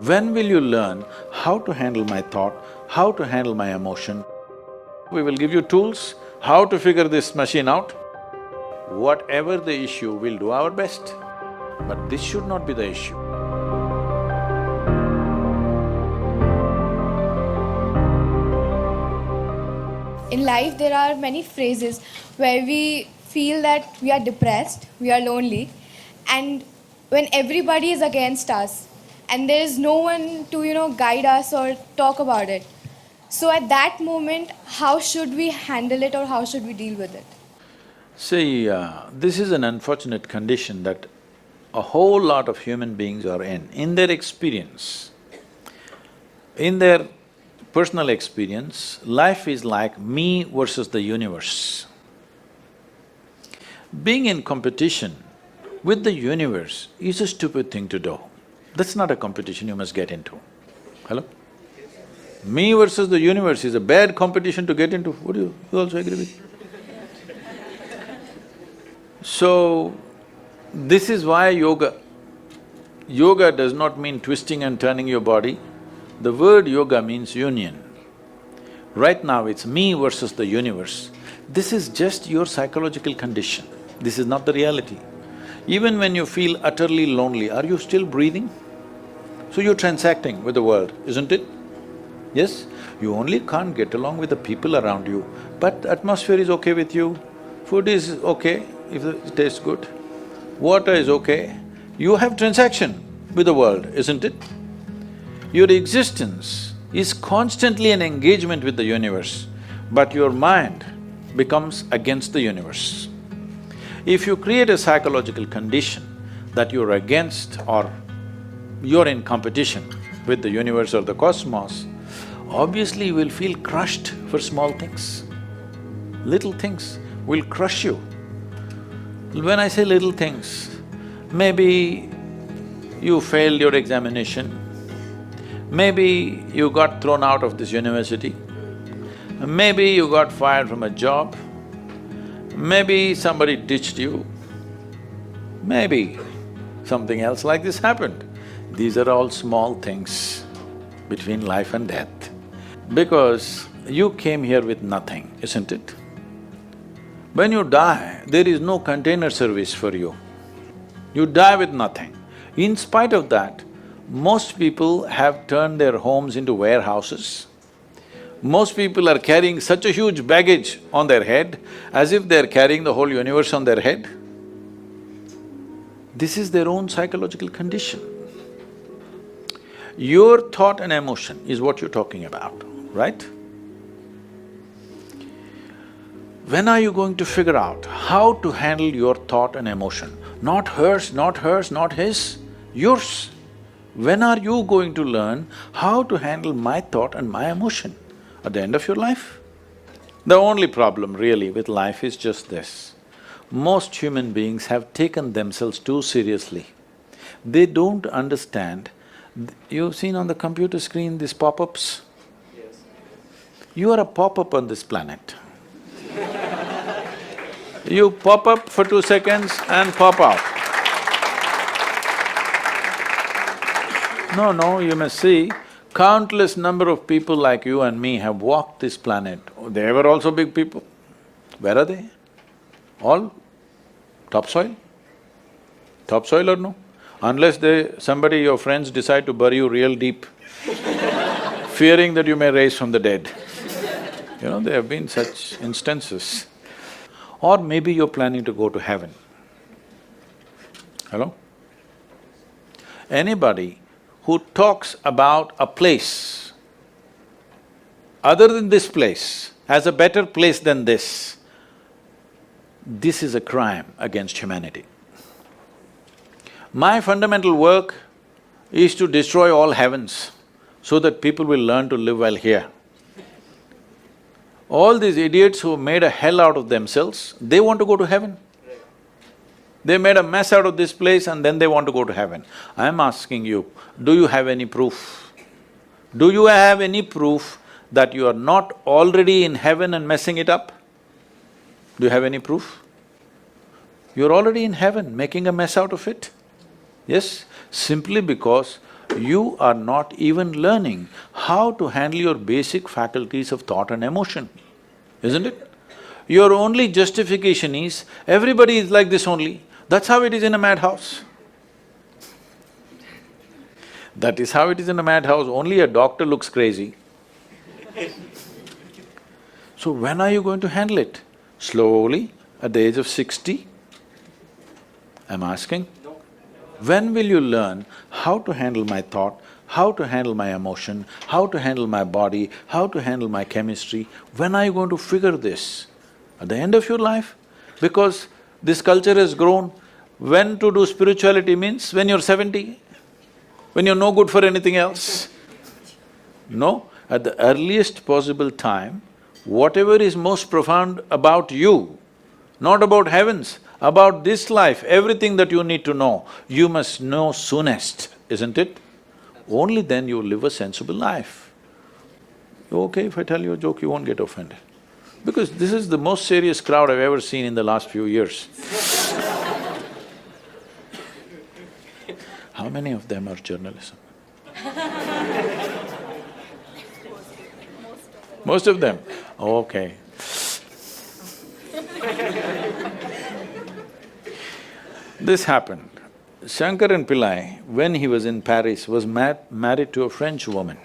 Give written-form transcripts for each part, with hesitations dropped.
When will you learn how to handle my thought, how to handle my emotion? We will give you tools, how to figure this machine out. Whatever the issue, we'll do our best. But this should not be the issue. In life, there are many phases where we feel that we are depressed, we are lonely, and when everybody is against us, and there is no one to, guide us or talk about it. So at that moment, how should we handle it or how should we deal with it? See, this is an unfortunate condition that a whole lot of human beings are in. In their experience, in their personal experience, life is like me versus the universe. Being in competition with the universe is a stupid thing to do. That's not a competition you must get into. Hello? Me versus the universe is a bad competition to get into. Would you also agree with me? So, this is why yoga does not mean twisting and turning your body. The word yoga means union. Right now it's me versus the universe. This is just your psychological condition. This is not the reality. Even when you feel utterly lonely, are you still breathing? So you're transacting with the world, isn't it? Yes? You only can't get along with the people around you, but the atmosphere is okay with you, food is okay if it tastes good, water is okay. You have transaction with the world, isn't it? Your existence is constantly an engagement with the universe, but your mind becomes against the universe. If you create a psychological condition that you're against or you're in competition with the universe or the cosmos, obviously you will feel crushed for small things. Little things will crush you. When I say little things, maybe you failed your examination, maybe you got thrown out of this university, maybe you got fired from a job, maybe somebody ditched you, maybe something else like this happened. These are all small things between life and death. Because you came here with nothing, isn't it? When you die, there is no container service for you. You die with nothing. In spite of that, most people have turned their homes into warehouses. Most people are carrying such a huge baggage on their head, as if they're carrying the whole universe on their head. This is their own psychological condition. Your thought and emotion is what you're talking about, right? When are you going to figure out how to handle your thought and emotion? Not hers, not hers, not his, yours. When are you going to learn how to handle my thought and my emotion? At the end of your life? The only problem really with life is just this. Most human beings have taken themselves too seriously. They don't understand. You've seen on the computer screen these pop-ups? Yes. You are a pop-up on this planet. You pop up for 2 seconds and pop out. No, you must see, countless number of people like you and me have walked this planet. They were also big people. Where are they? All topsoil? Topsoil or no? Unless somebody, your friends decide to bury you real deep, fearing that you may rise from the dead. There have been such instances. Or maybe you're planning to go to heaven. Hello? Anybody who talks about a place other than this place as a better place than this is a crime against humanity. My fundamental work is to destroy all heavens so that people will learn to live well here. All these idiots who made a hell out of themselves, they want to go to heaven. They made a mess out of this place and then they want to go to heaven. I'm asking you, do you have any proof? Do you have any proof that you are not already in heaven and messing it up? Do you have any proof? You're already in heaven, making a mess out of it. Yes, simply because you are not even learning how to handle your basic faculties of thought and emotion, isn't it? Your only justification is, everybody is like this only, that's how it is in a madhouse. That is how it is in a madhouse, only a doctor looks crazy. So when are you going to handle it? Slowly, at the age of 60? I'm asking. When will you learn how to handle my thought, how to handle my emotion, how to handle my body, how to handle my chemistry? When are you going to figure this? At the end of your life? Because this culture has grown, when to do spirituality means when you're 70, when you're no good for anything else. No, at the earliest possible time, whatever is most profound about you, not about heavens, about this life, everything that you need to know, you must know soonest, isn't it? Only then you will live a sensible life. Okay, if I tell you a joke, you won't get offended. Because this is the most serious crowd I've ever seen in the last few years. How many of them are journalism? Most of them? Okay. This happened. Shankaran Pillai, when he was in Paris, was married to a French woman.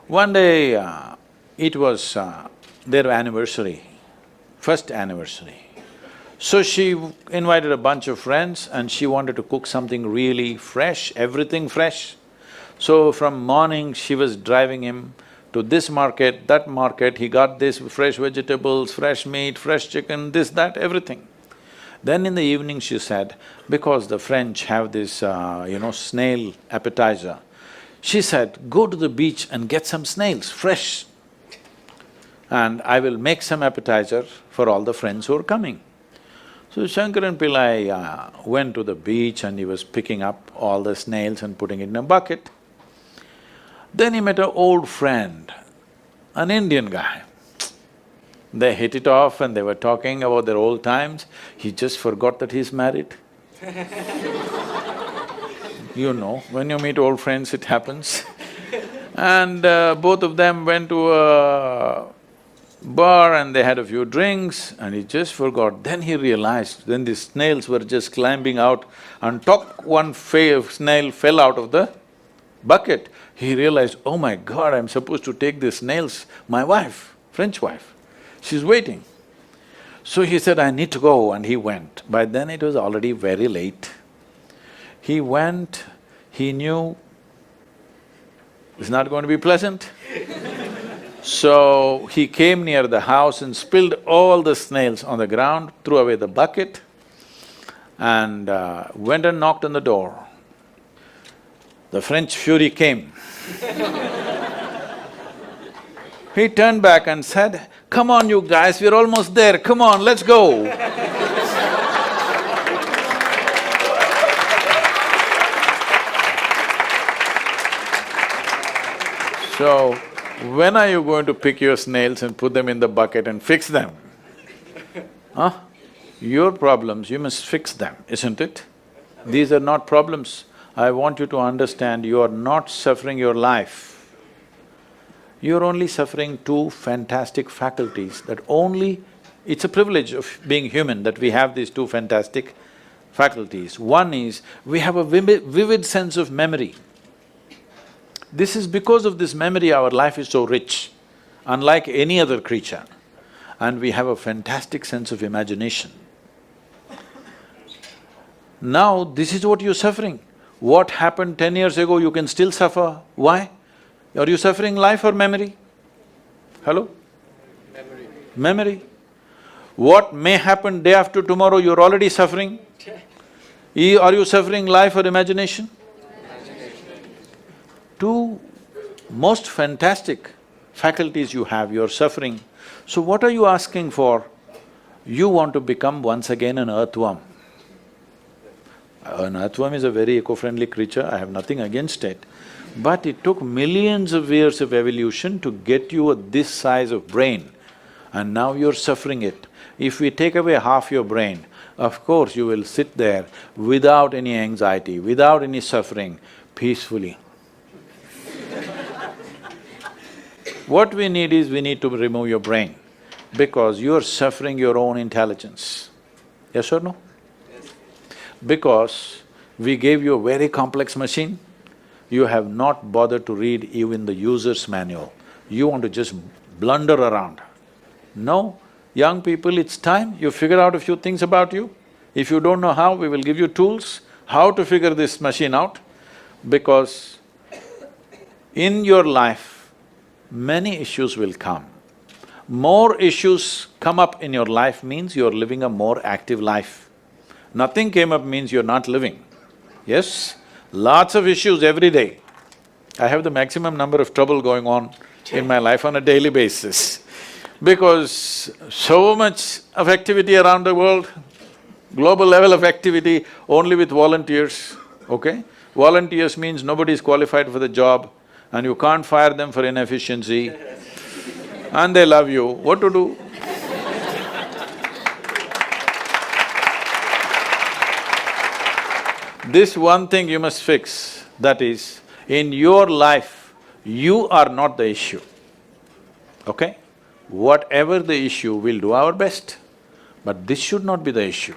One day, it was their anniversary, first anniversary. So she invited a bunch of friends and she wanted to cook something really fresh, everything fresh. So from morning, she was driving him to this market, that market, he got this fresh vegetables, fresh meat, fresh chicken, this, that, everything. Then in the evening she said, because the French have this, snail appetizer, she said, go to the beach and get some snails, fresh, and I will make some appetizer for all the friends who are coming. So Shankaran Pillai went to the beach and he was picking up all the snails and putting it in a bucket. Then he met an old friend, an Indian guy. They hit it off and they were talking about their old times. He just forgot that he's married. You know, when you meet old friends, it happens. And both of them went to a bar and they had a few drinks and he just forgot. Then he realized, then the snails were just climbing out and one snail fell out of the bucket. He realized, oh my God, I'm supposed to take these snails, my wife, French wife, she's waiting. So he said, I need to go, and he went. By then it was already very late. He went, he knew it's not going to be pleasant. So he came near the house and spilled all the snails on the ground, threw away the bucket and went and knocked on the door. The French fury came. He turned back and said, come on you guys, we're almost there, come on, let's go. So, when are you going to pick your snails and put them in the bucket and fix them? Huh? Your problems, you must fix them, isn't it? These are not problems. I want you to understand, you are not suffering your life. You're only suffering two fantastic faculties that only… It's a privilege of being human that we have these two fantastic faculties. One is, we have a vivid sense of memory. This is because of this memory our life is so rich, unlike any other creature. And we have a fantastic sense of imagination. Now, this is what you're suffering. What happened 10 years ago, you can still suffer. Why? Are you suffering life or memory? Hello? Memory. Memory. What may happen day after tomorrow, you're already suffering. Are you suffering life or imagination? Two most fantastic faculties you have, you're suffering. So what are you asking for? You want to become once again an earthworm. An earthworm is a very eco-friendly creature, I have nothing against it. But it took millions of years of evolution to get you this size of brain. and now you're suffering it. If we take away half your brain, of course you will sit there without any anxiety, without any suffering, peacefully. What we need is, we need to remove your brain, because you're suffering your own intelligence. Yes or no? Because we gave you a very complex machine, you have not bothered to read even the user's manual. You want to just blunder around. No, young people, it's time you figure out a few things about you. If you don't know how, we will give you tools, how to figure this machine out, because in your life, many issues will come. More issues come up in your life means you're living a more active life. Nothing came up means you're not living. Yes? Lots of issues every day. I have the maximum number of trouble going on in my life on a daily basis, because so much of activity around the world, global level of activity only with volunteers, okay? Volunteers means nobody is qualified for the job and you can't fire them for inefficiency and they love you, what to do? This one thing you must fix, that is, in your life, you are not the issue, okay? Whatever the issue, we'll do our best, but this should not be the issue.